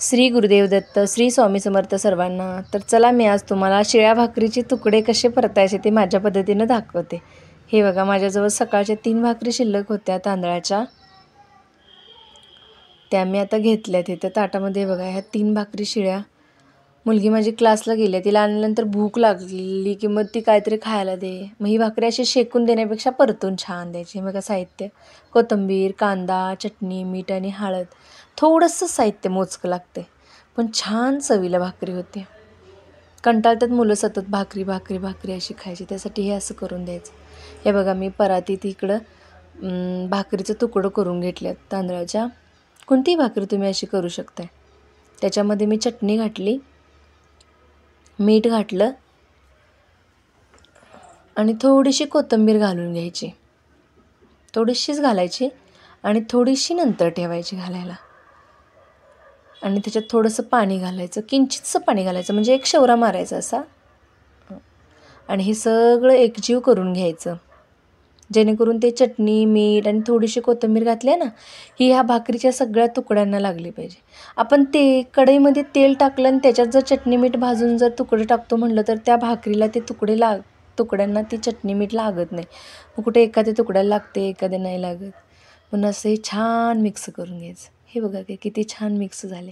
श्री गुरुदेव दत्त, श्री स्वामी समर्थ सर्वांना. तर चला, मी आज तुम्हाला शिळ्या भाकरीचे तुकडे कसे परतायचे ते माझ्या पद्धतीनं दाखवते. हे बघा, माझ्याजवळ सकाळच्या 3 भाकरी शिल्लक होत्या तांदळाच्या. त्या मी आता घेतल्यात इथं ताटामध्ये. बघा, ह्या 3 भाकरी शिळ्या. मुलगी माझी क्लासला गेली, तिला आल्यानंतर भूक लागली की मग ती काहीतरी खायला दे. मग ही भाकरी अशी शेकून देण्यापेक्षा परतून छान द्यायची. बघा, साहित्य: कोथिंबीर, कांदा, चटणी, मीठ आणि हळद. थोडंसं साहित्य मोजकं लागते, पण छान चवीला भाकरी होते. कंटाळतात मुलं सतत भाकरी भाकरी भाकरी अशी खायची, त्यासाठी हे असं करून द्यायचं. हे बघा, मी परातीत इकडं भाकरीचं तुकडं करून घेतल्यात तांदळाच्या. कोणतीही भाकरी तुम्ही अशी करू शकताय. त्याच्यामध्ये मी चटणी घातली, मीठ घातलं आणि थोडीशी कोथिंबीर घालून घ्यायची. थोडीशीच घालायची आणि थोडीशी नंतर ठेवायची घालायला. आणि त्याच्यात थोडंसं पाणी घालायचं, किंचितसं पाणी घालायचं, म्हणजे एक शेवरा मारायचा असा. आणि हे सगळं एकजीव करून घ्यायचं, जेणेकरून ते चटणी, मीठ आणि थोडीशी कोथिंबीर घातली ना, ही ह्या भाकरीच्या सगळ्या तुकड्यांना लागली पाहिजे. आपण ते कढईमध्ये तेल टाकलं आणि त्याच्यात जर चटणी मीठ भाजून जर तुकडे टाकतो म्हटलं तर त्या भाकरीला ते तुकड्यांना ती चटणी मीठ लागत नाही. मग कुठे एखाद्या तुकड्याला लागते, एखाद्या नाही लागत. पण असं हे छान मिक्स करून घ्यायचं. हे बघा की किती छान मिक्स झाले.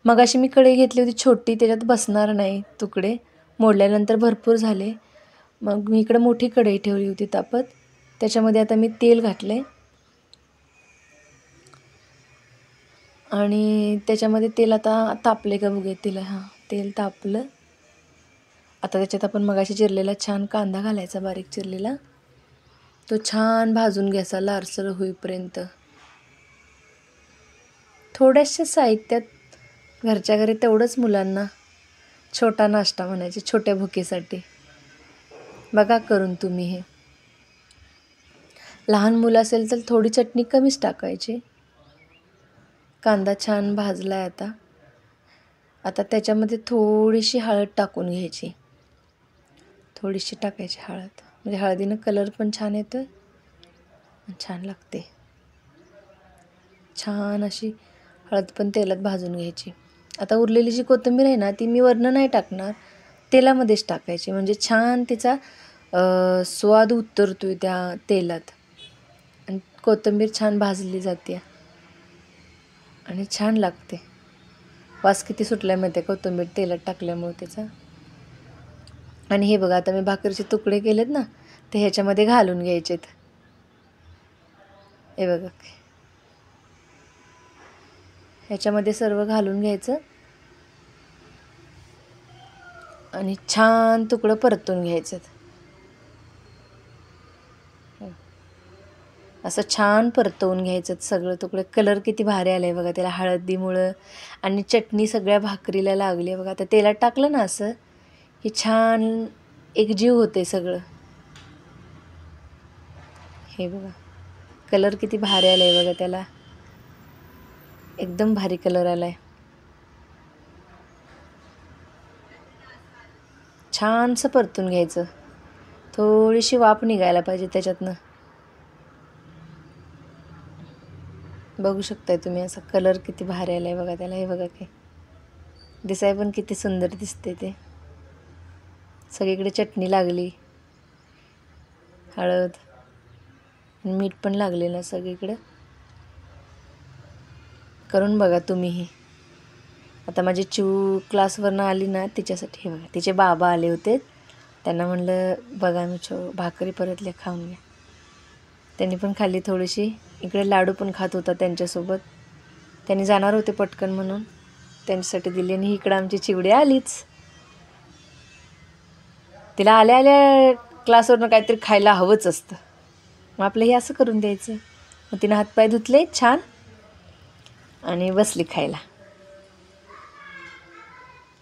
मग अशी मी कढई घेतली होती छोटी, त्याच्यात बसणार नाही तुकडे, मोडल्यानंतर भरपूर झाले. मग मी इकडं मोठी कढई ठेवली होती तापत. त्याच्यामध्ये आता मी तेल घातले आणि त्याच्यामध्ये तेल आता तापले का बघूया तेल. हां, तेल तापलं. आता त्याच्यात आपण मगाशी चिरलेला छान कांदा घालायचा, बारीक चिरलेला. तो छान भाजून घ्यायचा लालसर होईपर्यंत. थोड्याशा साहित्यात, घरच्या घरी तेवढंच मुलांना छोटा नाश्ता म्हणायचे, छोट्या भुकेसाठी. बघा करून तुम्ही हे. लहान मुलं असेल तर थोडी चटणी कमीच टाकायची. कांदा छान भाजला आहे आता त्याच्यामध्ये थोडीशी हळद टाकून घ्यायची. थोडीशी टाकायची हळद, म्हणजे हळदीनं कलर पण छान येतो आणि छान लागते. छान अशी हळद पण तेलात भाजून घ्यायची. आता उरलेली जी कोथिंबीर आहे ना, ती मी वरनं नाही टाकणार, तेलामध्येच टाकायची, म्हणजे छान तिचा स्वाद उतरतोय त्या तेलात आणि कोथिंबीर छान भाजली जाते आणि छान लागते. वास किती सुटल्यामध्ये कोथिंबीर तेलात टाकल्यामुळे त्याचा. आणि हे बघा, आता मी भाकरीचे तुकडे केलेत ना, ते ह्याच्यामध्ये घालून घ्यायचेत. हे बघा, ह्याच्यामध्ये सर्व घालून घ्यायचं आणि छान तुकडं परतून घ्यायचं. असं छान परतवून घ्यायचं सगळं तुकडं. कलर किती भारी आलं आहे बघा त्याला, हळदीमुळं आणि चटणी सगळ्या भाकरीला लागली आहे बघा. आता तेलात टाकलं ना असं, हे छान एकजीव होते सगळं. हे बघा, कलर किती भारी आला आहे बघा त्याला, एकदम भारी कलर आला आहे. छानसं परतून घ्यायचं, थोडीशी वाफ निघायला पाहिजे त्याच्यातनं. बघू शकताय तुम्ही, असा कलर किती भारी आला आहे बघा त्याला. हे बघा की दिसाय पण किती सुंदर दिसते ते. सगळीकडे चटणी लागली, हळद मीठ पण लागलेलं सगळीकडे. करून बघा तुम्हीही. आता माझी क्लासवरनं आली ना, तिच्यासाठी हे बघा, तिचे बाबा आले होते. त्यांना म्हणलं बघा मी भाकरी परतल्या, खाऊन घ्या. त्यांनी पण खाल्ली थोडीशी. इकडे लाडू पण खात होता त्यांच्यासोबत. त्यांनी जाणार होते पटकन म्हणून त्यांच्यासाठी दिली. आणि इकडं आमची चिवडी आलीच. तिला आल्या आल्या क्लासवरनं काहीतरी खायला हवंच असतं, मग आपलं हे असं करून द्यायचं. मग तिनं हातपाय धुतले छान आणि बसली खायला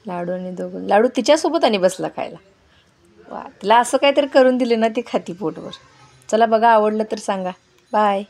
लाडू. आणि दोघं लाडू तिच्यासोबत आणि बसला खायला. वा, तिला असं काहीतरी करून दिले ना, ती खाती पोटभर. चला बघा, आवडलं तर सांगा. बाय.